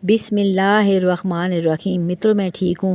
بسم اللہ الرحمن الرحیم۔ متروں میں ٹھیک ہوں۔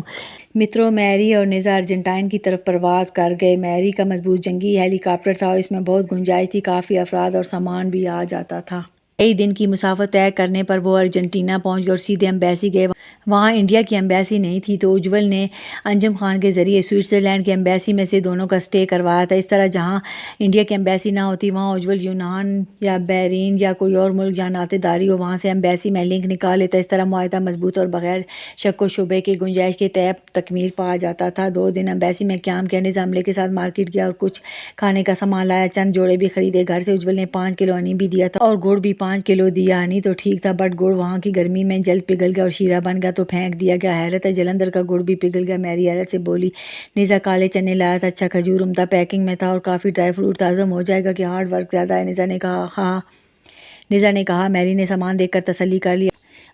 متروں میری اور نیزا ارجنٹائن کی طرف پرواز کر گئے۔ میری کا مضبوط جنگی ہیلی کاپٹر تھا اور اس میں بہت گنجائش تھی، کافی افراد اور سامان بھی آ جاتا تھا۔ کئی دن کی مسافت طے کرنے پر وہ ارجنٹینا پہنچ گئے اور سیدھے ایمبیسی گئے۔ وہاں انڈیا کی ایمبیسی نہیں تھی تو اجول نے انجم خان کے ذریعے سوئٹزرلینڈ کی ایمبیسی میں سے دونوں کا اسٹے کروایا تھا۔ اس طرح جہاں انڈیا کی ایمبیسی نہ ہوتی وہاں اجول یونان یا بحرین یا کوئی اور ملک جہاں ناطے داری ہو وہاں سے ایمبیسی میں لنک نکال لیتا۔ اس طرح معاہدہ مضبوط اور بغیر شک و شبے کے گنجائش کے تحت تکمیل پا جاتا تھا۔ 2 دن ایمبیسی میں قیام کیا۔ نیزا عملے کے ساتھ مارکیٹ گیا اور کچھ کھانے کا سامان لایا، چند جوڑے بھی خریدے۔ گھر سے اجول نے 5 کلو ہنی بھی دیا تھا اور گڑ بھی 5 کلو دیا۔ ہنی تو ٹھیک تھا بٹ گڑ وہاں کی گرمی میں جلد پگھل گیا اور شیرہ بن گیا تو پھینک دیا گیا۔ حیرت ہے، جلندھر کا گڑ بھی پگھل گیا۔ میری حیرت سے بولی۔ نیزا کالے چنے لایا تھا، اچھا کھجور عمدہ پیکنگ میں تھا اور کافی ڈرائی فروٹ تھا۔ ہضم ہو جائے گا کہ ہارڈ ورک زیادہ ہے؟ نیزا نے کہا ہاں۔ نیزا نے کہا۔ میری نے سامان دیکھ کر تسلی کر لی۔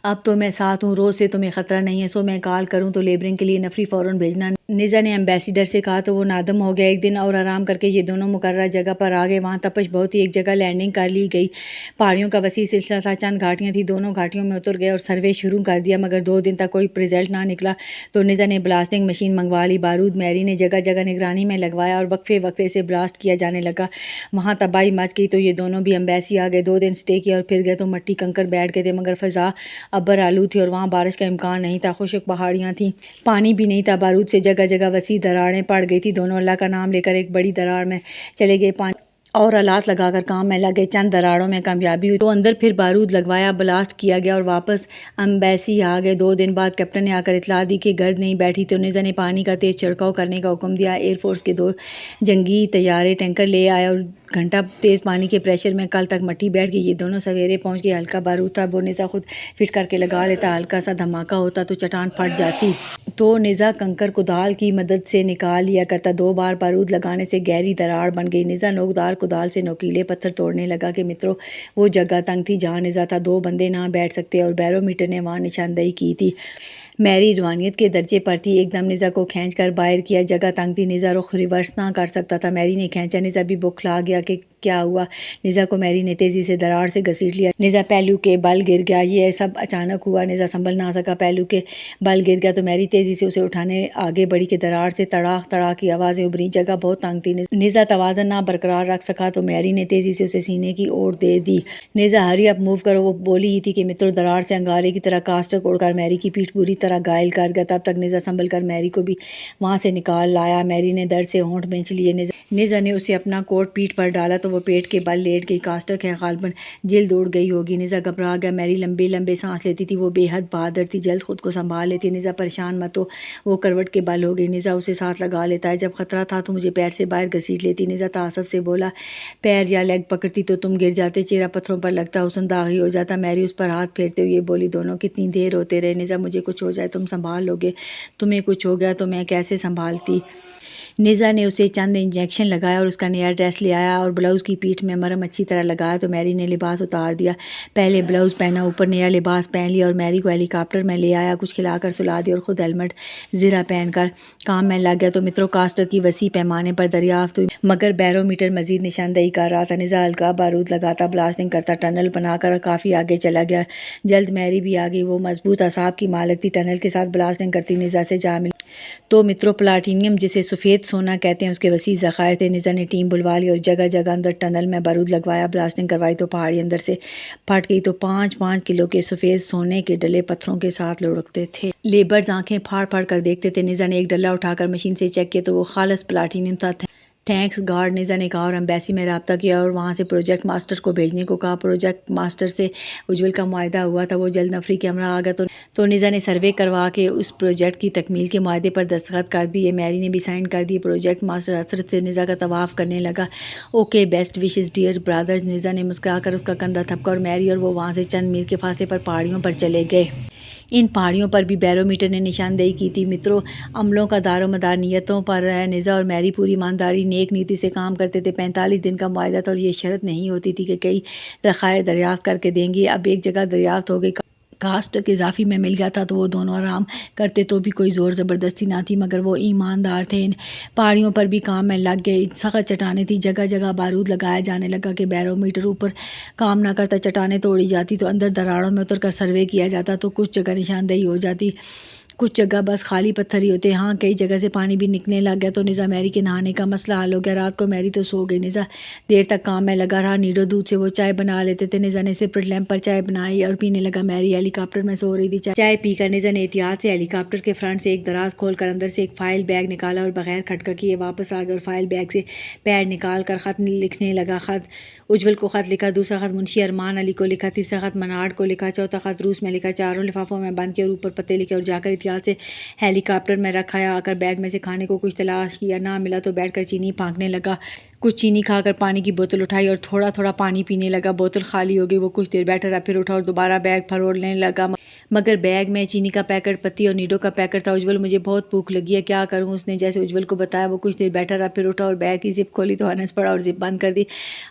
اب تو میں ساتھ ہوں، روز سے تمہیں خطرہ نہیں ہے، سو میں کال کروں تو لیبرنگ کے لیے نفری فوراً بھیجنا۔ نیزا نے ایمبیسیڈر سے کہا تو وہ نادم ہو گیا۔ ایک دن اور آرام کر کے یہ دونوں مقررہ جگہ پر آ گئے۔ وہاں تپش بہت تھی، ایک جگہ لینڈنگ کر لی گئی۔ پہاڑیوں کا وسیع سلسلہ تھا، چند گھاٹیاں تھیں، دونوں گھاٹیوں میں اتر گئے اور سروے شروع کر دیا، مگر 2 دن تک کوئی رزلٹ نہ نکلا تو نیزا نے بلاسٹنگ مشین منگوا لی۔ بارود میری نے جگہ جگہ نگرانی میں لگوایا اور وقفے وقفے سے بلاسٹ کیا جانے لگا۔ وہاں تباہی مچ گئی تو یہ دونوں بھی ایمبیسی آ گئے۔ 2 دن اسٹے کیا اور پھر گئے تو مٹی کنکر بیٹھ گئے تھے، مگر فضا ابر آلود تھی اور وہاں بارش کا امکان نہیں تھا۔ خشک پہاڑیاں تھیں، پانی بھی نہیں تھا۔ بارود سے جگہ جگہ وسیع دراڑیں پڑ گئی تھیں۔ دونوں اللہ کا نام لے کر ایک بڑی دراڑ میں چلے گئے، پانی اور آلات لگا کر کام میں لگے۔ چند دراڑوں میں کامیابی ہوئی تو اندر پھر بارود لگوایا، بلاسٹ کیا گیا اور واپس ایمبیسی آ گئے۔ 2 دن بعد کیپٹن نے آ کر اطلاع دی کہ گرد نہیں بیٹھی تو نیزا نے پانی کا تیز چھڑکاؤ کرنے کا حکم دیا۔ ایئر فورس کے 2 جنگی طیارے ٹینکر لے آئے اور گھنٹہ تیز پانی کے پریشر میں کل تک مٹی بیٹھ گئی۔ یہ دونوں سویرے پہنچ گئے۔ ہلکا بارود تھا، وہ نیزا خود فٹ کر کے لگا لیتا۔ ہلکا سا دھماکہ ہوتا تو چٹان پھٹ جاتی تو نیزا کنکر کدال کی مدد سے نکال لیا کرتا۔ 2 بار بارود لگانے سے گہری دراڑ بن گئی۔ نیزا نوکدار کدال سے نوکیلے پتھر توڑنے لگا کہ متروں وہ جگہ تنگ تھی جہاں نیزا تھا، 2 بندے نہ بیٹھ سکتے اور بیرو میٹر نے وہاں نشاندہی کی تھی۔ میری روحانیت کے درجے پر تھی، ایک دم نیزا کو کھینچ کر باہر کیا۔ جگہ تنگ تھی، نیزا رخ ریورس نہ کر سکتا تھا۔ میری نے کھینچا، نیزا بھی بوکھلا گیا کہ کیا ہوا۔ نیزا کو میری نے تیزی سے دراڑ سے گھسیٹ لیا۔ نیزا پہلو کے بل گر گیا۔ یہ سب اچانک ہوا، نیزا سنبھل نہ سکا، پہلو کے بل گر گیا تو میری تیزی سے اسے اٹھانے آگے بڑھی کہ دراڑ سے تڑاک تڑاک کی آوازیں ابھریں۔ جگہ بہت تنگ تھی، نیزا توازن نہ برقرار رکھ سکا تو میری نے تیزی سے اسے سینے کی اوٹ دے دی۔ نیزا ہری اپ موو کرو، وہ بولی ہی تھی کہ مترو دراڑ سے انگارے کی طرح کاسٹک اڑ کر میری کی پیٹھ بری طرح گھائل کر گیا۔ تب تک نیزا سنبھل کر میری کو بھی وہاں سے نکال لایا۔ میری نے درد سے ہونٹ بھینچ لیے۔ نیزا نے اسے اپنا کوٹ پیٹھ پر ڈالا تو وہ پیٹ کے بل لیٹ گئی۔ کاسٹک ہے، غالباً جلد اڑ گئی ہوگی۔ نیزا گھبرا گیا۔ میری لمبے لمبے سانس لیتی تھی، وہ بے حد بہادر تھی، جلد خود کو سنبھال لیتی۔ نیزا پریشان مت ہو، وہ کروٹ کے بل ہو گئی۔ نیزا اسے ساتھ لگا لیتا ہے، جب خطرہ تھا تو مجھے پیر سے باہر گھسیٹ لیتی۔ نیزا تعصب سے بولا، پیر یا لیگ پکڑتی تو تم گر جاتے، چہرہ پتھروں پر لگتا، حسن داغی ہو جاتا۔ میری اس پر ہاتھ پھیرتے ہوئے بولی، دونوں کتنی دیر روتے رہے۔ نیزا مجھے کچھ ہو جائے تم سنبھال لو گے، تمہیں کچھ ہو گیا تو میں کیسے سنبھالتی؟ نیزا نے اسے چند انجیکشن لگایا اور اس کا نیا ڈریس لے آیا اور بلاؤز کی پیٹھ میں مرہم اچھی طرح لگایا تو میری نے لباس اتار دیا۔ پہلے بلاؤز پہنا، اوپر نیا لباس پہن لیا اور میری کو ہیلی کاپٹر میں لے آیا، کچھ کھلا کر سلا دیا اور خود ہیلمٹ زرہ پہن کر کام میں لگ گیا تو مترو کاسٹک کی وسیع پیمانے پر دریافت ہوئی، مگر بیرو میٹر مزید نشاندہی کر رہا تھا۔ نیزا ہلکا بارود لگاتا، بلاسٹنگ کرتا، ٹنل بنا کر کافی آگے چلا گیا۔ جلد میری بھی آ گئی، وہ مضبوط اعصاب کی مالک تھی، ٹنل کے ساتھ بلاسٹنگ کرتی نیزا سے جا ملی تو مترو پلاٹینیم جسے سفید سونا کہتے ہیں اس کے وسیع ذخائر تھے۔ نیزا نے ٹیم بلوا لی اور جگہ جگہ اندر ٹنل میں بارود لگوایا، بلاسٹنگ کروائی تو پہاڑی اندر سے پھٹ گئی تو 5-5 کلو کے سفید سونے کے ڈلے پتھروں کے ساتھ لڑکتے تھے۔ لیبرز آنکھیں پھاڑ پھاڑ کر دیکھتے تھے۔ نیزا نے ایک ڈلہ اٹھا کر مشین سے چیک کیا تو وہ خالص پلاٹینیم تھا۔ تھینکس گاڈ، نیزا نے کہا اور ایمبیسی میں رابطہ کیا اور وہاں سے پروجیکٹ ماسٹر کو بھیجنے کو کہا۔ پروجیکٹ ماسٹر سے اجول کا معاہدہ ہوا تھا، وہ جلد نفری کے ہمراہ آ گیا تو نیزا نے سروے کروا کے اس پروجیکٹ کی تکمیل کے معاہدے پر دستخط کر دیے۔ میری نے بھی سائن کر دیے۔ پروجیکٹ ماسٹر حسرت سے نیزا کا طواف کرنے لگا۔ Okay, best wishes dear brothers. Niza نے مسکرا کر اس کا کندھا تھپکا اور میری اور وہ وہاں سے چند میل کے فاصلے پر پہاڑیوں پر چلے گئے۔ ان پہاڑیوں پر بھی بیرو میٹر نے نشاندہی کی تھی۔ مترو عملوں کا دار و مدار نیتوں پر ہے۔ نیزا اور میری پوری ایمانداری نیک نیتی سے کام کرتے تھے۔ 45 دن کا معاہدہ تھا اور یہ شرط نہیں ہوتی تھی کہ کئی ذخائر دریافت کر کے دیں گے۔ اب ایک جگہ دریافت ہو گئی، کاسٹ کے اضافی میں مل گیا تھا تو وہ دونوں آرام کرتے تو بھی کوئی زور زبردستی نہ تھی، مگر وہ ایماندار تھے۔ ان پہاڑیوں پر بھی کام میں لگ گئے، سخت چٹانیں تھیں، جگہ جگہ بارود لگایا جانے لگا کہ بیرو میٹر اوپر کام نہ کرتا، چٹانیں توڑی جاتی تو اندر دراڑوں میں اتر کر سروے کیا جاتا تو کچھ جگہ نشاندہی ہو جاتی، کچھ جگہ بس خالی پتھر ہی ہوتے۔ ہاں کئی جگہ سے پانی بھی نکلنے لگ گیا تو نزا میری کے نہانے کا مسئلہ حل ہو گیا۔ رات کو میری تو سو گئی، نزا دیر تک کام میں لگا رہا۔ نیڈو دودھ سے وہ چائے بنا لیتے تھے، نزا نے سپرٹ لیمپ پر چائے بنائی اور پینے لگا۔ میری ہیلی کاپٹر میں سو رہی تھی، چائے پی کر نزا نے احتیاط سے ہیلی کاپٹر کے فرنٹ سے ایک دراز کھول کر اندر سے ایک فائل بیگ نکالا اور بغیر کھٹکا کیے واپس آ گیا اور فائل بیگ سے پیڈ نکال کر خط لکھنے لگا۔ خط اجول کو خط لکھا، دوسرا خط منشی ارمان علی کو لکھا، تیسرا خط مناڈ کو لکھا، چوتھا خط روس میں لکھا، چاروں لفافوں میں بند کیا اور اوپر پتے لکھے اور جا کر احتیاط سے ہیلی کاپٹر میں رکھایا۔ آ کر بیگ میں سے کھانے کو کچھ تلاش کیا، نہ ملا تو بیٹھ کر چینی پھانکنے لگا۔ کچھ چینی کھا کر پانی کی بوتل اٹھائی اور تھوڑا تھوڑا پانی پینے لگا۔ بوتل خالی ہو گئی، وہ کچھ دیر بیٹھا رہا، پھر اٹھا اور دوبارہ بیگ پھرولنے لگا، مگر بیگ میں چینی کا پیکٹ، پتی اور نیڈو کا پیکٹ تھا۔ اجول مجھے بہت بھوک لگی ہے، کیا کروں؟ اس نے جیسے اجول کو بتایا۔ وہ کچھ دیر بیٹھا رہا، پھر اٹھا اور بیگ کی زپ کھولی تو ہنس پڑا اور زپ بند کر دی۔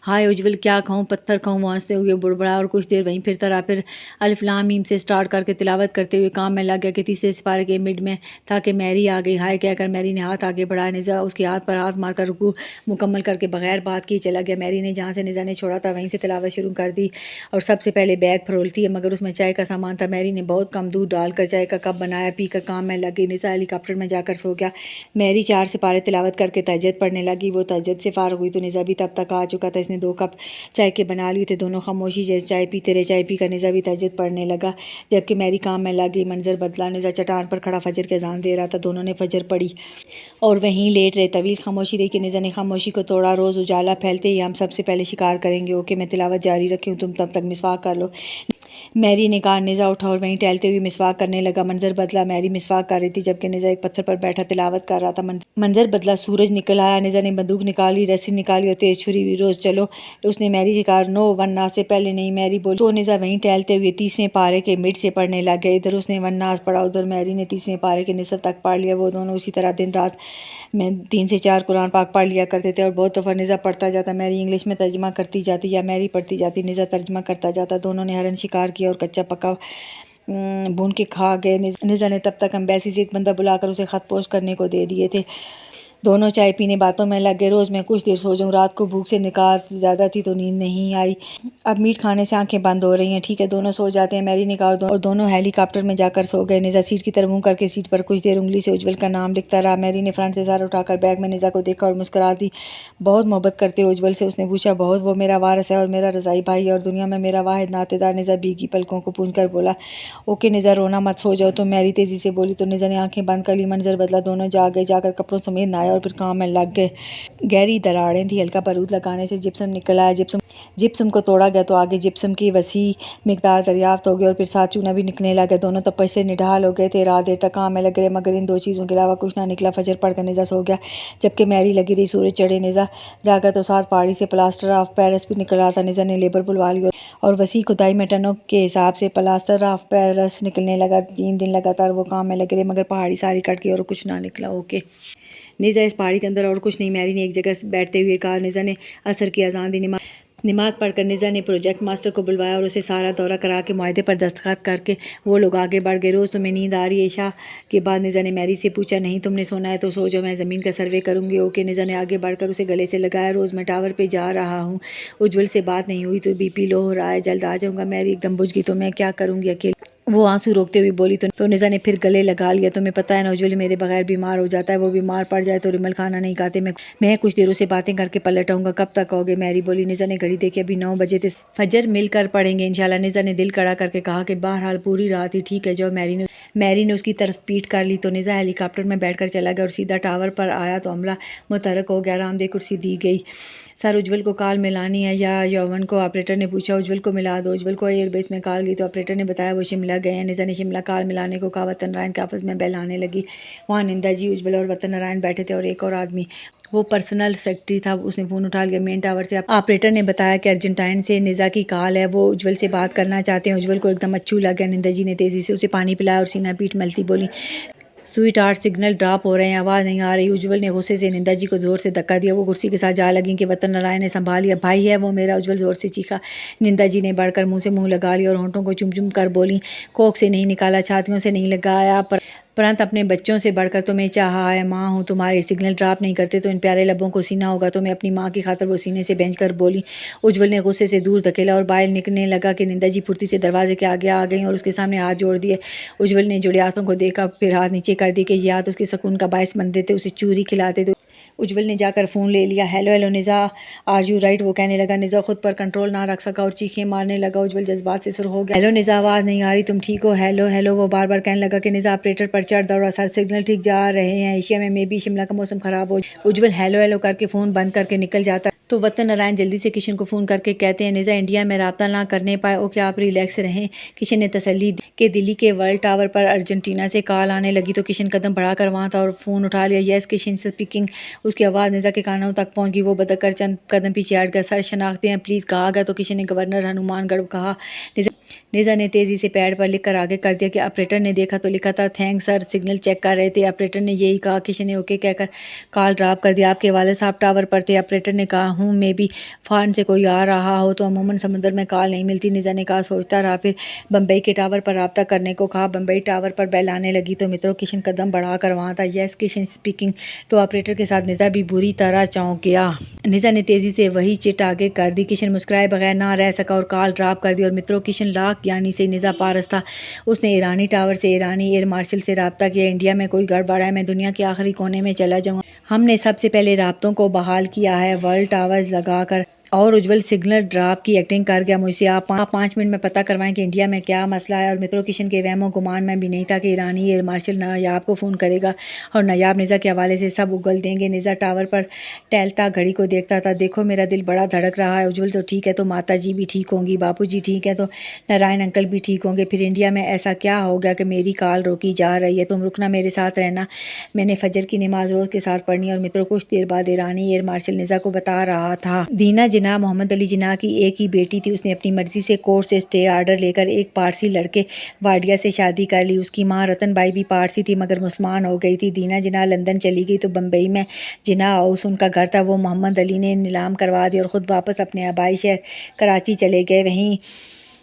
ہائے اجول، کیا کھاؤں؟ پتھر کھاؤں؟ وہ ہنستے ہوئے بڑبڑایا اور کچھ دیر وہیں پھرتا رہا، پھر الف لام میم سے سٹارٹ کر کے تلاوت کرتے ہوئے کام میں لگ گیا کہ تیسرے سپارے کے مڈ میں تھا کہ میری آ گئی۔ ہائے کہہ کر میری نے ہاتھ آگے بڑھایا، نزا اس کے ہاتھ پر ہاتھ مار کر رکوع مکمل کر کے بغیر بات کیے چلا گیا۔ میری نے جہاں سے نزا نے چھوڑا تھا وہیں سے تلاوت شروع کر دی اور سب سے پہلے بیگ پھرولتی ہے، مگر اس میں چائے کا سامان تھا۔ میری نے بہت کم دودھ ڈال کر چائے کا کپ بنایا، پی کر کام میں لگ گئی۔ نزا ہیلی کاپٹر میں جا کر سو گیا۔ میری 4 سپارے تلاوت کر کے تہجد پڑھنے لگی۔ وہ تہجد سے فارغ ہوئی تو نزا بھی تب تک آ چکا تھا، اس نے 2 کپ چائے کے بنا لیے تھے، دونوں خاموشی جیسے چائے پیتے رہے۔ چائے پی کر نزا بھی تہجد پڑھنے لگا جبکہ میری کام میں لگ گئی۔ منظر بدلا، نزا چٹان پر کھڑا فجر کی اذان دے رہا تھا، دونوں نے فجر پڑھی اور وہیں لیٹ رہے۔ طویل خاموشی رہی کہ نزا نے خاموشی کو توڑا، روز اجالا پھیلتے ہی ہم سب سے پہلے شکار کریں گے۔ اوکے، میں تلاوت جاری رکھی ہوں، تم تب تک مسواک کر لو۔ میری نے کہا۔ نزا اٹھا اور وہیں ٹہلتے ہوئے مسواک کرنے لگا۔ منظر بدلا، میری مسواک کر رہی تھی جبکہ نزا ایک پتھر پر بیٹھا تلاوت کر رہا تھا۔ منظر بدلا، سورج نکل آیا، نزا نے بندوق نکالی، رسی نکالی اور تیز چھری ہوئی۔ روز چلو، اس نے میری سے کہا۔ نو، ون ناز سے پہلے نہیں، میری بولی تو نزا وہیں ٹہلتے ہوئے 30ویں پارے کے مڈ سے پڑھنے لگ گئے۔ ادھر اس نے ون ناز پڑھا، ادھر میری نے 30ویں پارے کے نصف تک پڑھ لیا۔ وہ دونوں اسی طرح دن رات میں 3 سے 4 قرآن پاک پڑھ لیا کرتے تھے اور بہت دفعہ نزا پڑھتا جاتا، میری انگلش میں ترجمہ کرتی جاتی یا میری پڑھتی جاتی، نزا ترجمہ کرتا جاتا۔ دونوں نے ہرن شکار کیا اور کچا پکا بھون کے کھا گئے۔ نزا نے تب تک امبیسی سے ایک بندہ بلا کر اسے خط پوسٹ کرنے کو دے دیے تھے۔ دونوں چائے پینے باتوں میں لگ گئے۔ روز میں کچھ دیر سو جاؤں، رات کو بھوک سے نکات زیادہ تھی تو نیند نہیں آئی، اب میٹ کھانے سے آنکھیں بند ہو رہی ہیں۔ ٹھیک ہے، دونوں سو جاتے ہیں، میری نے کہا، اور دونوں ہیلی کاپٹر میں جا کر سو گئے۔ نزا سیٹ کی طرف منہ کر کے سیٹ پر کچھ دیر انگلی سے اجول کا نام لکھتا رہا۔ میری نے فرنٹ سے سر اٹھا کر بیگ میں نزا کو دیکھا اور مسکرا دی۔ بہت محبت کرتے ہو اجول سے؟ اس نے پوچھا۔ بہت، وہ میرا وارث ہے اور میرا رضائی بھائی ہے اور دنیا میں میرا واحد ناطے دار۔ نزا بھیگی پلکوں کو پونجھ کر بولا۔ اوکے نزا، رونا مت، سو جاؤ تم، میری تیزی سے بولی تو نزا نے آنکھیں بند کر لی۔ منظر بدلا، دونوں جاگ گئے، جا کر کپڑوں سمیت نہائے اور پھر کام میں لگ گئے۔ گہری دراڑیں تھیں، ہلکا بارود لگانے سے جپسم نکل آیا۔ جپسم کو توڑا گیا تو آگے جپسم کی وسیع مقدار دریافت ہو گئی اور پھر ساتھ چونا بھی نکلنے لگا۔ دونوں تپش سے نڈھال ہو گئے تھے، رات دیر تک کام میں لگ رہے مگر ان 2 چیزوں کے علاوہ کچھ نہ نکلا۔ فجر پڑھ کر نزا سو گیا جبکہ میری لگی رہی سورج چڑھے۔ نزا جاگا تو ساتھ پہاڑی سے پلاسٹر آف پیرس بھی نکل رہا تھا۔ نزا نے لیبر بلوا لی اور وسیع کھدائی میں ٹنوں کے حساب سے پلاسٹر آف پیرس نکلنے لگا۔ 3 دن لگاتار وہ کام میں لگے رہے مگر پہاڑی ساری کٹ گئی اور کچھ نہ نکلا۔ اوکے نزا، اس پہاڑی کے اندر اور کچھ نہیں، میری نے ایک جگہ بیٹھتے ہوئے کہا۔ نزا نے عصر کی اذان دی۔ نماز پڑھ کر نزا نے پروجیکٹ ماسٹر کو بلوایا اور اسے سارا دورہ کرا کے معاہدے پر دستخط کر کے وہ لوگ آگے بڑھ گئے۔ روز تمہیں نیند آ رہی ہے؟ عشاء کے بعد نزا نے میری سے پوچھا۔ نہیں، تم نے سونا ہے تو سو جاؤ، میں زمین کا سروے کروں گی۔ اوکے نزا نے آگے بڑھ کر اسے گلے سے لگایا۔ روز میں ٹاور پہ جا رہا ہوں، اجول سے بات نہیں ہوئی تو بی پی لو ہو رہا ہے، جلد آ جاؤں گا۔ میری ایک دم بجھ گئی، تو میں کیا کروں گی اکیلے؟ وہ آنسو روکتے ہوئے بولی تو نزا نے پھر گلے لگا لیا۔ تمہیں پتہ ہے نا، اجول میرے بغیر بیمار ہو جاتا ہے، وہ بیمار پڑ جائے تو ریمل کھانا نہیں کھاتے، میں کچھ دیر سے باتیں کر کے پلٹ آؤں گا۔ کب تک آؤ گے؟ میری بولی۔ نزا نے گھڑی دیکھی، ابھی 9 بجے تھے، فجر مل کر پڑھیں گے انشاءاللہ۔ نزا نے دل کڑا کر کے کہا کہ بہرحال پوری رات ہی ٹھیک ہے، جو میری نے اس کی طرف پیٹ کر لی تو نزا ہیلی کاپٹر میں بیٹھ کر چلا گیا اور سیدھا ٹاور پر آیا تو عملہ متحرک ہو گیا۔ آرام دہ کرسی دی گئی۔ سر، اجول کو کال ملانی ہے یا یوون کو؟ آپریٹر نے پوچھا۔ اجول کو ملا دو۔ اجول کو ایئر بیس میں کال گئی تو آپریٹر نے بتایا وہ شملہ گئے ہیں۔ نزا نے شملہ کال ملانے کو کہا۔ وطن نارائن کے آفس میں بیل آنے لگی، وہاں نندا جی، اجول اور وطن نارائن بیٹھے تھے اور ایک اور آدمی، وہ پرسنل سیکرٹری تھا۔ اس نے فون اٹھا لیا۔ مین ٹاور سے آپریٹر نے بتایا کہ ارجنٹائن سے نزا کی کال ہے، وہ اجول سے بات کرنا چاہتے ہیں۔ اجول کو ایک دم اچھو لگ گیا۔ نندا جی نے تیزی سے اسے پانی پلایا اور سینہ پیٹ ملتی بولی، स्वीट हार्ट सिग्नल ड्रॉप हो रहे हैं, आवाज़ नहीं आ रही। उज्जवल ने गुस्से से निंदा जी को जोर से धक्का दिया। वो कुर्सी के साथ जा लगी कि वतन नारायण ने संभाल लिया। भाई है वो मेरा, उज्जवल जोर से चीखा। निंदा जी ने बढ़कर मुंह से मुंह लगा लिया और होंठों को चुम चुम कर बोली, कोख से नहीं निकाला, छातियों से नहीं लगाया, परंतु अपने बच्चों से बढ़कर तुम्हें चाहा है। माँ हूँ तुम्हारी, सिग्नल ड्रॉप नहीं करते तो इन प्यारे लबों को सीना होगा। तो मैं अपनी माँ की खातर वो सीने से बेंच कर बोली। उज्जवल ने गुस्से से दूर धकेला और बाहर निकलने लगा कि निंदा जी फुर्ती से दरवाजे के आगे आ गई और उसके सामने हाथ जोड़ दिए। उज्जवल ने जुड़े हाथों को देखा, फिर हाथ नीचे कर दिए कि ये हाथ उसके सुकून का बायस बनते थे, उसे चूरी खिलाते थे। उज्जवल ने जाकर फ़ोन ले लिया। Hello hello Niza, are you right, वो कहने लगा। निज़ा खुद पर कंट्रोल ना रख सका और चीखें मारने लगा। उज्जवल जज्बात से सुर हो गया। हेलो निज़ा, आवाज़ नहीं आ रही, तुम ठीक हो? हेलो हेलो, वो बार बार कहने लगा कि निज़ा ऑपरेटर पर चढ़ दौड़ा, सर सिग्नल ठीक जा रहे हैं, एशिया में मे भी शिमला का मौसम ख़राब हो। उज्जवल हेलो हेलो करके फ़ोन बंद करके निकल जाता तो वतन नारायण जल्दी से किशन को फ़ोन करके कहते हैं, निज़ा इंडिया में राब्ता ना करने पाए, ओके आप रिलैक्स रहें। किशन ने तसल्ली दी कि दिल्ली के वर्ल्ड टावर पर अर्जेंटीना से कॉल आने लगी तो किशन कदम बढ़ाकर वहाँ था और फ़ोन उठा लिया। Yes Kishan speaking. उसकी आवाज़ निज़ा के कानों तक पहुँच गई। वो बदकर चंद कदम पीछे हट गया। सर शनाख्ते हैं प्लीज़, कहा गया। तो किशन ने गवर्नर हनुमानगढ़ कहा। निज़ा ने तेज़ी से पैड पर लिखकर आगे कर दिया कि ऑपरेटर ने देखा तो लिखा था थैंक्स सर, सिग्नल चेक कर रहे थे। ऑपरेटर ने यही कहा। किशन ने ओके कहकर कॉल ड्रॉप कर दिया। आपके वाले साहब टावर पर थे? ऑपरेटर ने कहा हूँ, मे भी फॉरेन से कोई आ रहा हो तो अमूमन समुद्र में कॉल नहीं मिलती। निज़ा ने कहा सोचता रहा, फिर बम्बई के टावर पर रब्ता करने को कहा। बम्बई टावर पर बेल आने लगी तो मित्रों किशन कदम बढ़ाकर वहाँ था। Yes Kishan speaking. तो ऑपरेटर के साथ निज़ा भी बुरी तरह चौंक गया। निज़ा ने तेज़ी से वही चिट आगे कर दी। किशन मुस्कुराए बगैर ना रह सका और कॉल ड्रॉप कर दी। और मित्रों किशन लाख यानी से निज़ा पारस था। उसने ईरानी टावर से, ईरानी एयर मार्शल से रब्ता किया। इंडिया में कोई गड़बड़ है, मैं दुनिया के आखिरी कोने में चला जाऊँगा। हमने सबसे पहले राब्तों को बहाल किया है, वर्ल्ड टावर्स लगाकर। और उज्जवल सिग्नल ड्रॉप की एक्टिंग कर गया। मुझसे आप 5 मिनट में पता करवाएं कि इंडिया में क्या मसला है। और मित्रों किशन के वहमो गुमान में भी नहीं था कि ईरानी एयर मार्शल नायाब को फ़ोन करेगा और नायाब निज़ा के हवाले से सब उगल देंगे। निज़ा टावर पर टहलता घड़ी को देखता था। देखो मेरा दिल बड़ा धड़क रहा है। उज्जवल तो ठीक है तो माता जी भी ठीक होंगी, बापू जी ठीक है तो नारायण अंकल भी ठीक होंगे। फिर इंडिया में ऐसा क्या हो गया कि मेरी कॉल रोकी जा रही है? तुम रुकना, मेरे साथ रहना, मैंने फजर की नमाज रोज़ के साथ पढ़नी। और मित्रों कुछ देर बाद ईरानी एयर मार्शल निज़ा को बता रहा था, दीना जिना मोहम्मद अली जिना की एक ही बेटी थी। उसने अपनी मर्जी से कोर्ट से स्टे आर्डर लेकर एक पारसी लड़के वाडिया से शादी कर ली। उसकी माँ रतन बाई भी पारसी थी मगर मुसलमान हो गई थी। दीना जिना लंदन चली गई तो बम्बई में जिना हाउस उनका घर था वो मोहम्मद अली ने नीलाम करवा दिया और ख़ुद वापस अपने आबाई शहर कराची चले गए। वहीं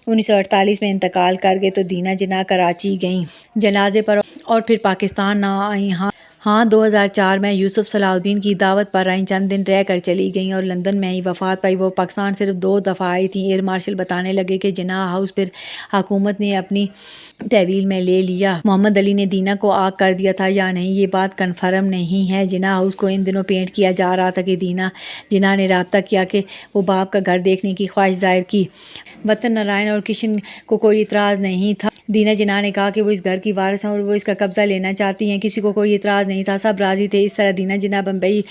1948 में इंतकाल कर गए तो दीना जिना कराची गईं जनाजे पर और फिर पाकिस्तान ना आई। हाँ 2004 में यूसुफ सलाउद्दीन की दावत पर आई, चंद दिन रह कर चली गईं और लंदन में ही वफात पाई। वो पाकिस्तान सिर्फ 2 दफ़ा आई थी। एयर मार्शल बताने लगे कि जिना हाउस फिर हुकूमत ने अपनी तहवील में ले लिया। मोहम्मद अली ने दीना को आग कर दिया था या नहीं ये बात कन्फर्म नहीं है। जिना हाउस को इन दिनों पेंट किया जा रहा था कि जिना ने रब्ता किया कि वो बाप का घर देखने की ख्वाहिश जाहिर की। वतन नारायण और किशन को कोई इतराज़ नहीं था। दीना जिना ने कहा कि वो इस घर की वारिस हैं और वो इसका कब्ज़ा लेना चाहती हैं। किसी को कोई इतराज़ नहीं था, सब राज़ी थे। इस तरह दीना जिना बम्बई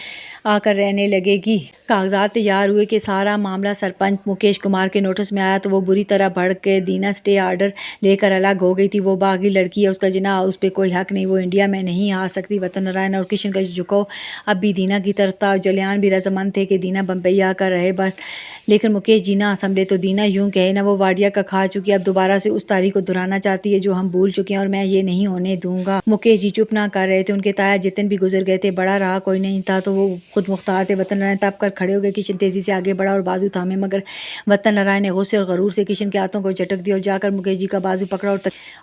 आकर रहने लगेगी। कागजात तैयार हुए कि सारा मामला सरपंच मुकेश कुमार के नोटिस में आया तो वो बुरी तरह भड़क के दीना स्टे आर्डर लेकर अलग हो गई थी। वो बागी लड़की है, उसका जिना उस पर कोई हक नहीं, वो इंडिया में नहीं आ सकती। वतन नारायण और किशन का झुकाव अब भी दीना की तरफ था। जलियान भी रजामंद थे कि दीना बम्बई आकर रहे, बस लेकिन मुकेश जीना संभले तो दीना यूं कहे ना वो वाडिया का खा चुकी, अब दोबारा से उस तारीख को दोहराना चाहती है जो हम भूल चुके हैं और मैं ये नहीं होने दूंगा। मुकेश जी चुप ना कर रहे थे। उनके ताया जितन भी गुजर गए थे, बड़ा रहा कोई नहीं था तो वो खुद मुख्तार थे। वतन नारायण तब कर खड़े हो गए। किशन तेजी से आगे बढ़ा और बाजू थामे मगर वतन नारायण ने गुस्से और गरूर से किशन के हाथों को झटक दिया और जाकर मुकेश जी का बाजू पकड़ा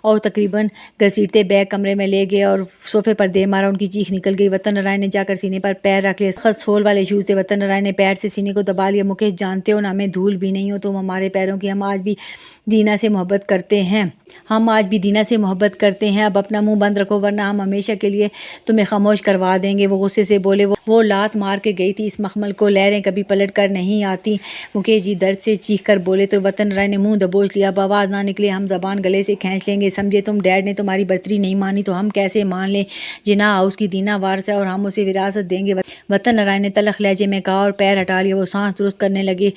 और तकरीबन घसीटते बैग कमरे में ले गए और सोफे पर दे मारा। उनकी चीख निकल गई। वतन नारायण ने जाकर सीने पर पैर रख लिया। सख्त सोल वाले शूज थे। वतन नारायण ने पैर से सीने को दबा लिया। मुकेश जानते हो ना, हमें धूल भी नहीं हो तुम हमारे पैरों की। हम आज भी दीना से मोहब्बत करते हैं, हम आज भी दीना से मोहब्बत करते हैं। अब अपना मुंह बंद रखो वरना हम हमेशा के लिए तुम्हें खामोश करवा देंगे। वो गुस्से से बोले। वो लात मार के गई थी इस मखमल को, लहरें कभी पलट कर नहीं आती। मुकेश जी दर्द से चीख कर बोले तो वतन राय ने मुंह दबोच लिया। अब आवाज़ ना निकले हम जबान गले से खींच लेंगे। समझे तुम, डैड ने तुम्हारी बर्तरी नहीं मानी तो हम कैसे मान लें। जिना हाउस की दीना वारस है और हम उसे विरासत देंगे, वतन नारायण ने तलख लहजे में कहा और पैर हटा लिया। वो सांस दुरुस्त करने लगे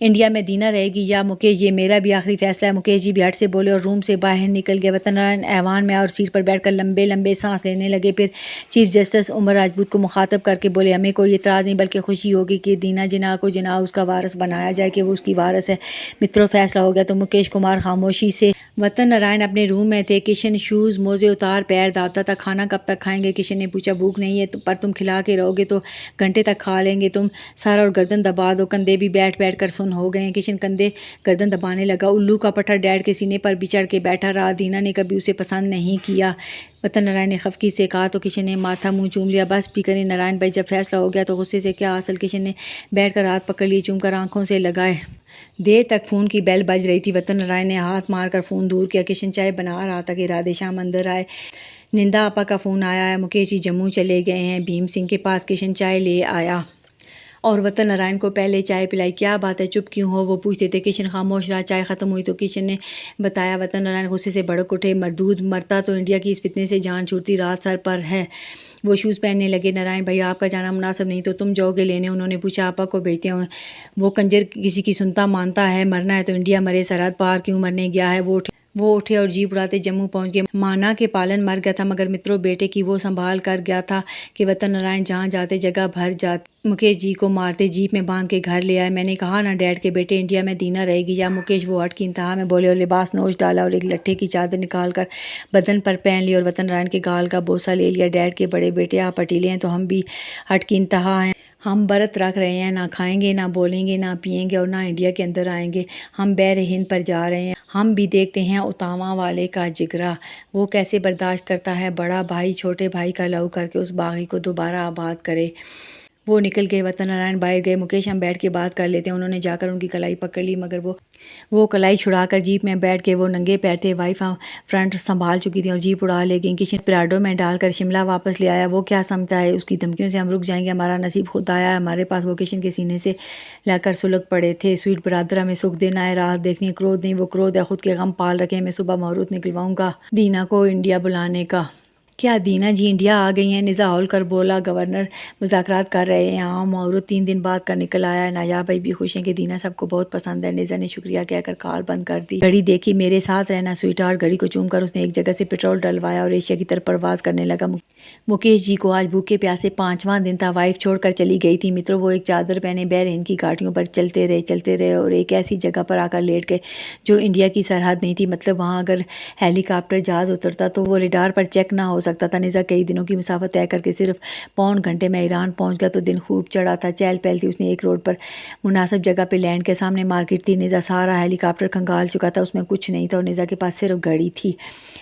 इंडिया में दीना रहेगी या मुकेश, ये मेरा भी आखिरी फैसला है। मुकेश जी भी हट से बोले और रूम से बाहर निकल गए। वतन नारायण ऐवान में और सीट पर बैठकर लंबे लंबे सांस लेने लगे। फिर चीफ जस्टिस उमर राजपूत को मुखातब करके बोले, हमें कोई इतराज़ नहीं बल्कि खुशी होगी कि दीना जिन्ना को जिन्ना उसका वारस बनाया जाए, कि वो उसकी वारस है। मित्रों, फैसला हो गया तो मुकेश कुमार खामोशी से। वतन नारायण अपने रूम में थे। किशन शूज़ मोज़े उतार पैर दाबता था। खाना कब तक खाएंगे? किशन ने पूछा। भूख नहीं है पर तुम खिला के रहोगे तो घंटे तक खा लेंगे। तुम सर और गर्दन दबा दो, कंधे भी बैठ बैठ कर सुन हो गए हैं। किशन कंधे गर्दन दबाने लगा। उल्लू का पट्टा डैड के सीने पर भी चढ़ के बैठा रहा। दीना ने कभी उसे पसंद नहीं किया। वतन नारायण ने खफकी से कहा तो किशन ने माथा मुंह चूम लिया। बस भी करें नारायण भाई, जब फैसला हो गया तो गुस्से से क्या हासिल। किशन ने बैठकर हाथ पकड़ लिए, चूम कर आंखों से लगाए। देर तक फ़ोन की बेल बज रही थी। वतन नारायण ने हाथ मारकर फ़ोन दूर किया। किशन चाय बना रहा था कि राधे श्याम अंदर आए। निंदा आपा का फ़ोन आया है, मुकेश जी जम्मू चले गए हैं भीम सिंह के पास। किशन चाय ले आया और वतन नारायण को पहले चाय पिलाई। क्या बात है, चुप क्यों हो, वो पूछते थे। किशन खामोश रहा। चाय ख़त्म हुई तो किशन ने बताया। वतन नारायण गुस्से से भड़क उठे। मरदूद मरता तो इंडिया की इस फितने से जान छूटती, रात सर पर है। वो शूज़ पहनने लगे। नारायण भाई, आपका जाना मुनासिब नहीं तो तुम जाओगे लेने? उन्होंने पूछा। आपा को भेजते हो? वो कंजर किसी की सुनता मानता है। मरना है तो इंडिया मरे, सरहद पार क्यों मरने गया है? वो उठे और जीप उड़ाते जम्मू पहुंच गए। माना के पालन मर गया था मगर मित्रों बेटे की वो संभाल कर गया था कि वतन नारायण जहाँ जाते जगह भर जाते। मुकेश जी को मारते जीप में बांध के घर ले आए। मैंने कहा ना डैड के बेटे, इंडिया में दीना रहेगी या मुकेश। वो हट की इंतहा में बोले और लिबास नोच डाला और एक लट्ठे की चादर निकाल कर बदन पर पहन ली और वतन नारायण के गाल का बोसा ले लिया। डैड के बड़े बेटे आप पटीले हैं तो हम भी हट की इंतहा हैं। हम व्रत रख रहे हैं, ना खाएंगे ना बोलेंगे ना पिएंगे और ना इंडिया के अंदर आएंगे। हम बहर हिंद पर जा रहे हैं। हम भी देखते हैं उतामा वाले का जिगरा, वो कैसे बर्दाश्त करता है। बड़ा भाई छोटे भाई का लहू करके उस बागी को दोबारा आबाद करे। वो निकल गए। वतन नारायण बाहर गए। मुकेश, हम बैठ के बात कर लेते हैं। उन्होंने जाकर उनकी कलाई पकड़ ली मगर वो कलाई छुड़ाकर जीप में बैठ के वो नंगे पैर थे। वाइफ फ्रंट संभाल चुकी थी और जीप उड़ा ले गई। किशन प्राडो में डालकर शिमला वापस ले आया। वो क्या समझता है उसकी धमकियों से हम रुक जाएंगे? हमारा नसीब खुद आया है हमारे पास। वो किशन के सीने से लाकर सुलग पड़े थे। स्वीट ब्रादर, हमें सुख देना है, राहत देखनी है। क्रोध नहीं, वो क्रोध है खुद के गम पाल रखे। मैं सुबह मुहूर्त निकलवाऊंगा दीना को इंडिया बुलाने का। क्या दीना जी इंडिया आ गई हैं? निज़ा हौल कर बोला। गवर्नर मुज़ाकरात कर रहे हैं। हाँ, मुहूर्त 3 दिन बाद का निकल आया है। नायाब भाई भी खुश हैं कि दीना सबको बहुत पसंद है। निज़ा ने शुक्रिया कहकर कॉल बंद कर दी। घड़ी देखी। मेरे साथ रहना स्वीटहार्ट। घड़ी को चूमकर उसने एक जगह से पेट्रोल डलवाया और एशिया की तरफ परवाज़ करने लगा। मुकेश जी को आज भूखे प्यासे 5वां दिन था। वाइफ छोड़कर चली गई थी। मित्रों, वो एक चादर पहने बहर हिंद की घाटियों पर चलते रहे और एक ऐसी जगह पर आकर लेट गए जो इंडिया की सरहद नहीं थी। मतलब वहाँ अगर हेलीकॉप्टर जहाज़ उतरता तो वो रेडार पर चेक ना हो सकता था। निज़ा कई दिनों की मुसाफत तय करके सिर्फ 1.25 घंटे में ईरान पहुंच गया तो दिन खूब चढ़ा था। चहल पहल थी। उसने एक रोड पर मुनासिब जगह पे लैंड के सामने मार्केट थी। निज़ा सारा हेलीकॉप्टर खंगाल चुका था। उसमें कुछ नहीं था और निज़ा के पास सिर्फ घड़ी थी।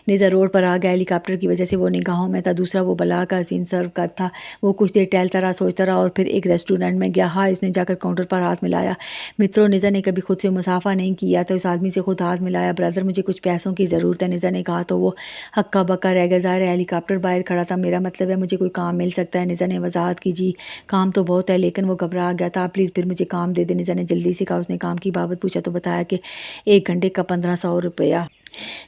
निज़ा रोड पर आ गया। हेलीकॉप्टर की वजह से वो निगाहों में था। दूसरा वो बला का हसीन सर्व का था। वो कुछ देर टहलता रहा, सोचता रहा और फिर एक रेस्टोरेंट में गया। हाँ, इसने जाकर काउंटर पर हाथ मिलाया। मित्रों, निज़ा ने कभी खुद से मुसाफा नहीं किया था। उस आदमी से खुद हाथ मिलाया। ब्रदर, मुझे कुछ पैसों की ज़रूरत है, निज़ा ने कहा तो वो हक्का बक्का रह गया। ज़ाहिर है हेलीकॉप्टर बाहर खड़ा था। मेरा मतलब है मुझे कोई काम मिल सकता है? निज़ा ने वजाहत की। जी काम तो बहुत है, लेकिन वो घबरा गया था। प्लीज़ फिर मुझे काम दे दे, निज़ा ने जल्दी से कहा। उसने काम की बाबत पूछा तो बताया कि 1 घंटे का 1500 रुपया।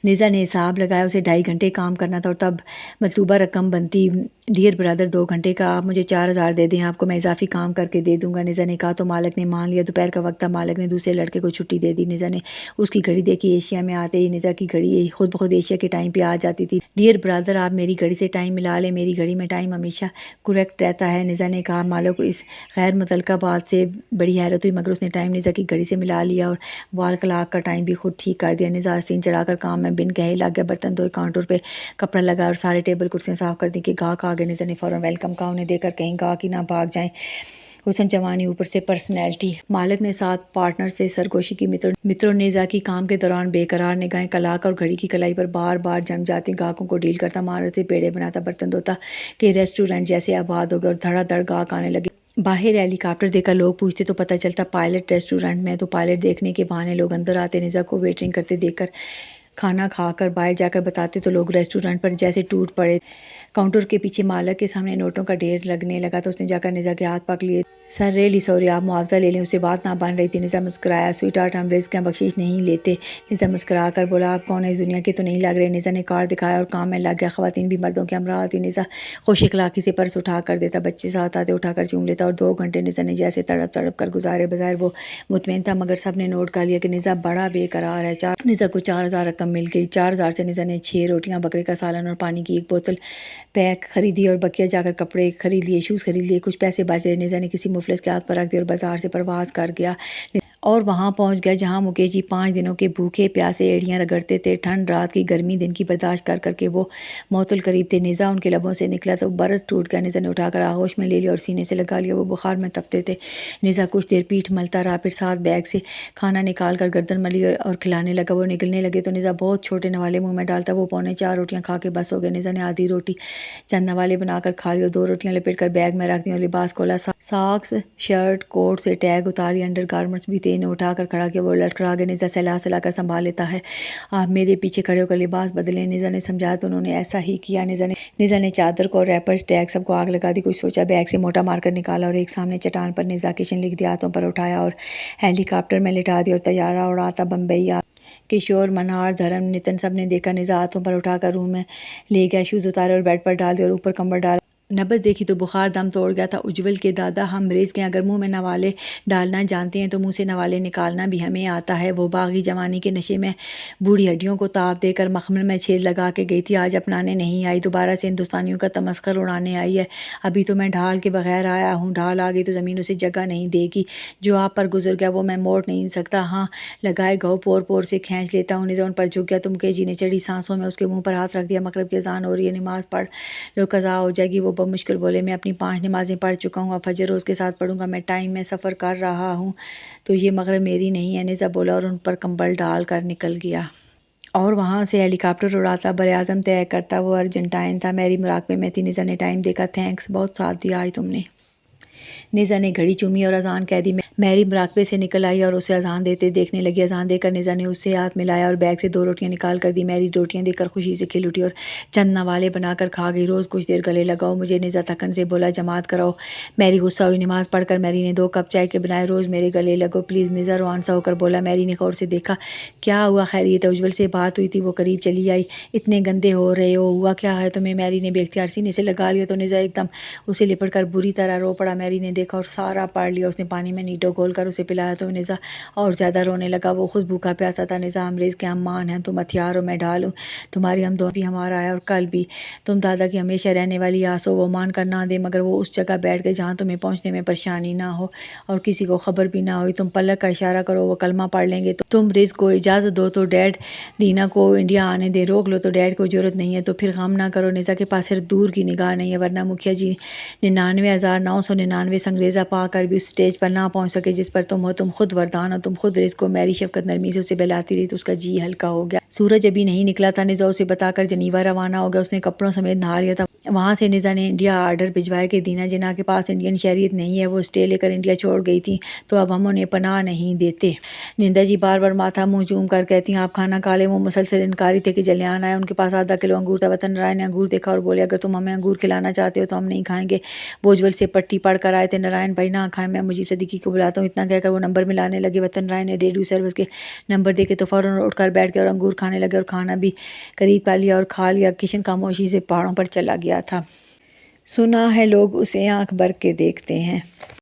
निज़ा ने हिसाब लगाया। उसे 2.5 घंटे काम करना था और तब मतलूबा रकम बनती। डियर ब्रदर, 2 घंटे का आप मुझे 4000 दे दें, आपको मैं इजाफी काम करके दे दूंगा। निज़ा ने कहा तो मालिक ने मान लिया। दोपहर का वक्त था। मालिक ने दूसरे लड़के को छुट्टी दे दी। निज़ा ने उसकी घड़ी देखी। एशिया में आते ही निज़ा की घड़ी खुद ब खुद एशिया के टाइम पे आ जाती थी। डियर ब्रदर, आप मेरी घड़ी से टाइम मिला लें, मेरी घड़ी में टाइम हमेशा करेक्ट रहता है। निज़ा ने कहा। मालिक को इस गैर मुतल्लका बात से बड़ी हैरत हुई मगर उसने टाइम निज़ा की घड़ी से मिला लिया और वाल क्लाक का टाइम भी खुद ठीक कर दिया। निज़ा आस्तीन चढ़ाकर काम में बिन कहे लग गया। बर्तन धोए, काउंटर पे कपड़ा लगा और सारे टेबल कुर्सियाँ साफ कर दी कि गाहक आ गए। निज़ा ने फ़ौरन वेलकम कहा। उन्हें देखकर कहीं गाहक ही ना भाग जाएं। हुसन जवानी ऊपर से पर्सनैलिटी। मालिक ने साथ पार्टनर से सरगोशी की। मित्रों, निज़ा की काम के दौरान बेकरार निगाहें कलाक और घड़ी की कलाई पर बार बार जम जाती। गाहकों को डील करता, महारत से पेड़े बनाता, बर्तन धोता कि रेस्टोरेंट जैसे आबाद हो गए और धड़ाधड़ गाहक आने लगे। बाहर हेलीकॉप्टर देखकर लोग पूछते तो पता चलता पायलट रेस्टोरेंट में, तो पायलट देखने के बहाने लोग अंदर आते। निज़ा को वेटरिंग करते देखकर खाना खाकर बाहर जाकर बताते तो लोग रेस्टोरेंट पर जैसे टूट पड़े। काउंटर के पीछे मालिक के सामने नोटों का ढेर लगने लगा तो उसने जाकर निज़ा के हाथ पकड़ लिए। सर रियली सॉरी, आप मुआवजा ले लें, उससे बात ना बन रही थी। निज़ा मुस्कुराया। स्वीट हार्ट, हम रिस्क का बख्शीश नहीं लेते। निज़ा मुस्कुरा कर बोला, आप कौन है, इस दुनिया के तो नहीं लग रहे। निज़ा ने कार्ड दिखाया और काम में लग गया। ख़वातीन भी मर्दों के हमरा आती। निज़ा खुश इखलाक़ी से पर्स उठा कर देता, बच्चे साथ आते उठा कर चूम लेता और 2 घंटे निज़ा ने जैसे तड़प तड़प कर गुजारे। बज़ाहिर वो मुतमईन था, मगर सब ने नोट कर लिया कि निज़ा बड़ा बेकरार है। निज़ा को 4000 रकम मिल गई। 4000 से निज़ा ने 6 रोटियाँ, बकरे का सालन और पानी की 1 बोतल पैक खरीदी और बकिया जाकर कपड़े खरीद लिए, शूज़ खरीद लिए। कुछ पैसे बच रहे, निज़ा ने किसी मुफलिस के हाथ पर रख दिए और बाजार से परवाज़ कर गया और वहाँ पहुँच गया जहाँ मुकेश जी 5 दिनों के भूखे प्यासे एड़ियाँ रगड़ते थे। ठंड, रात की गर्मी, दिन की बर्दाश्त कर करके वो मौतुल करीब थे। निज़ा उनके लबों से निकला तो बर्फ़ टूट गया। निज़ा ने उठाकर आगोश में ले लिया और सीने से लगा लिया। वो बुखार में तपते थे। निज़ा कुछ देर पीठ मलता रहा, फिर साथ बैग से खाना निकाल कर गर्दन मली और खिलाने लगा। वो निकलने लगे तो निज़ा बहुत छोटे नवाले मुँह में डालता। वो 3.25 रोटियाँ खा के बस हो गए। निज़ा ने आधी रोटी चंद नवाले बनाकर खा ली और 2 रोटियाँ लपेट कर बैग में रख दी और लिबास खोला। सॉक्स, शर्ट, कोट से टैग उतारी, अंडर गारमेंट्स भी थे, इन्हें उठाकर खड़ा किया। वो लड़खड़ा गया। निज़ा सहला कर संभाल लेता है, आप मेरे पीछे खड़े होकर लिबास बदलें। निज़ा ने समझाया तो उन्होंने ऐसा ही किया। निज़ा ने चादर को, रैपर्स, टैग सबको आग लगा दी। कुछ सोचा, बैग से मोटा मारकर निकाला और एक सामने चट्टान पर निज़ा किशन लिख दिया, हाथों पर उठाया और हेलीकॉप्टर में लिटा दिया और तैयारा उड़ाता बम्बई। किशोर, मनार, धर्म, नितिन सब ने देखा। निज़ा हाथों पर उठाकर रूम में ले गया, शूज़ उतारे और बेड पर डाल दिया और ऊपर कंबल डाला। नब्ज़ देखी तो बुखार दम तोड़ गया था। उज्जवल के दादा हम रेज़ के अगर मुंह में नवाले डालना जानते हैं तो मुंह से नवाले निकालना भी हमें आता है। वो बागी जवानी के नशे में बूढ़ी हड्डियों को ताप देकर मखमल में छेद लगा के गई थी, आज अपनाने नहीं आई, दोबारा से हिंदुस्तानियों का तमस्खर उड़ाने आई है। अभी तो मैं ढाल के बगैर आया हूँ, ढाल आ गई तो ज़मीन उसे जगह नहीं देगी। जो आप पर गुजर गया वो मैं मोड़ नहीं सकता। हाँ लगाए घाव पोर पोर से खींच लेता हूँ। निज़ा उन पर झुक गया तो मुकेश जी ने चढ़ी सांसों में उसके मुँह पर हाथ रख दिया। मगरिब की अज़ान हो रही है, नमाज़ पढ़ लो, कज़ा हो जाएगी। वो मुश्किल बोले, मैं अपनी 5 नमाज़ें पढ़ चुका हूँ, अब फजर रोज़ के साथ पढ़ूंगा। मैं टाइम में सफ़र कर रहा हूँ तो ये मगरिब मेरी नहीं है। निज़ा बोला और उन पर कंबल डाल कर निकल गया और वहाँ से हेलीकॉप्टर उड़ाता बरआज़म तय करता। वो अर्जेंटाइन था, मैरी मुराकबे में थी। निज़ा ने टाइम देखा, थैंक्स, बहुत साथ दिया आज तुमने। निज़ा ने घड़ी चूमी और अजान कह दी। मैरी मुराकबे से निकल आई और उसे अजान देते देखने लगी। अजान देकर निज़ा ने उससे हाथ मिलाया और बैग से 2 रोटियां निकाल कर दी। मैरी रोटियां देकर खुशी से खिल उठी और चंद नवाले बनाकर खा गई। रोज़ कुछ देर गले लगाओ मुझे, निज़ा थकन से बोला, जमात कराओ। मैरी गुस्सा हुई। नमाज़ पढ़कर मैरी ने 2 कप चाय के बनाए, रोज़ मेरे गले लगो प्लीज़। निज़ा रुआन सा होकर बोला। मैरी ने गौर से देखा, क्या हुआ, खैरियत है? उज्जवल से बात हुई थी, वो करीब चली आई। इतने गंदे हो रहे हो, हुआ क्या है तुम्हें? मैरी ने बेख्तियार सीने से लगा लिया तो निज़ा एकदम उसे लिपट कर बुरी तरह रो पड़ा। मैरी ने देखा और सारा पढ़ लिया। उसने पानी में नीडो घोल कर उसे पिलाया तो निज़ा और ज़्यादा रोने लगा। वो खुद भूखा प्यासा था। निज़ा, अमरेज़ के अम्मान हैं, तुम हथियार हो, मैं ढाल हूँ। तुम्हारी हम दोनों भी हमारा है और कल भी। तुम दादा की हमेशा रहने वाली आस हो, वो मान कर ना दे, मगर वो उस जगह बैठ गए जहाँ तुम्हें पहुँचने में परेशानी ना हो और किसी को खबर भी ना हुई। तुम पलक का इशारा करो, वो कलमा पढ़ लेंगे। तो तुम रिज़ को इजाज़त दो तो डैड दीना को इंडिया आने दे, रोक लो तो डैड को ज़रूरत नहीं है तो फिर गम ना करो। निज़ा के पास सिर्फ दूर की निगाह नहीं है, वरना मुखिया जी 99,999 संगरेज़ा पाकर भी उस स्टेज पर ना पहुंच सके जिस पर तुम हो। तुम खुद वरदान हो, तुम खुद रिज़ को। मैरी शफकत नरमी से उसे बहलाती रही तो उसका जी हल्का हो गया। सूरज अभी नहीं निकला था। निज़ा उसे बताकर जनीवा रवाना हो गया। उसने कपड़ों समेत नहा लिया था। वहाँ से निज़ा ने इंडिया आर्डर भिजवाया कि दीना जिना के पास इंडियन शहरियत नहीं है, वो स्टे लेकर इंडिया छोड़ गई थी तो अब हम उन्हें पनाह नहीं देते। निंदा जी बार बार माथा मुँह चूम कर कहती हैं, आप खाना खा लें। वो मुसलसल इनकारी थे कि जलियान आया। उनके पास आधा किलो अंगूर था। वतन नारायण ने अंगूर देखा और बोले, अगर तुम हमें अंगूर खिलाना चाहते हो तो हम नहीं खाएंगे। वो उज्जवल से पट्टी पढ़ कर आए थे। नारायण भाई ना खाएं, मैं मुजीब सिद्दीकी को बुलाता हूँ। इतना कहकर वो नंबर मिलाने लगे। वतन नारायण ने रेडियो सर्विस के नंबर देके तो फ़ौरन उठकर बैठ गए और अंगूर खाने लगे और खाना भी करीब खा लिया और खा लिया। किशन खामोशी से पहाड़ों पर चला गया था। सुना है लोग उसे आंख भर के देखते हैं।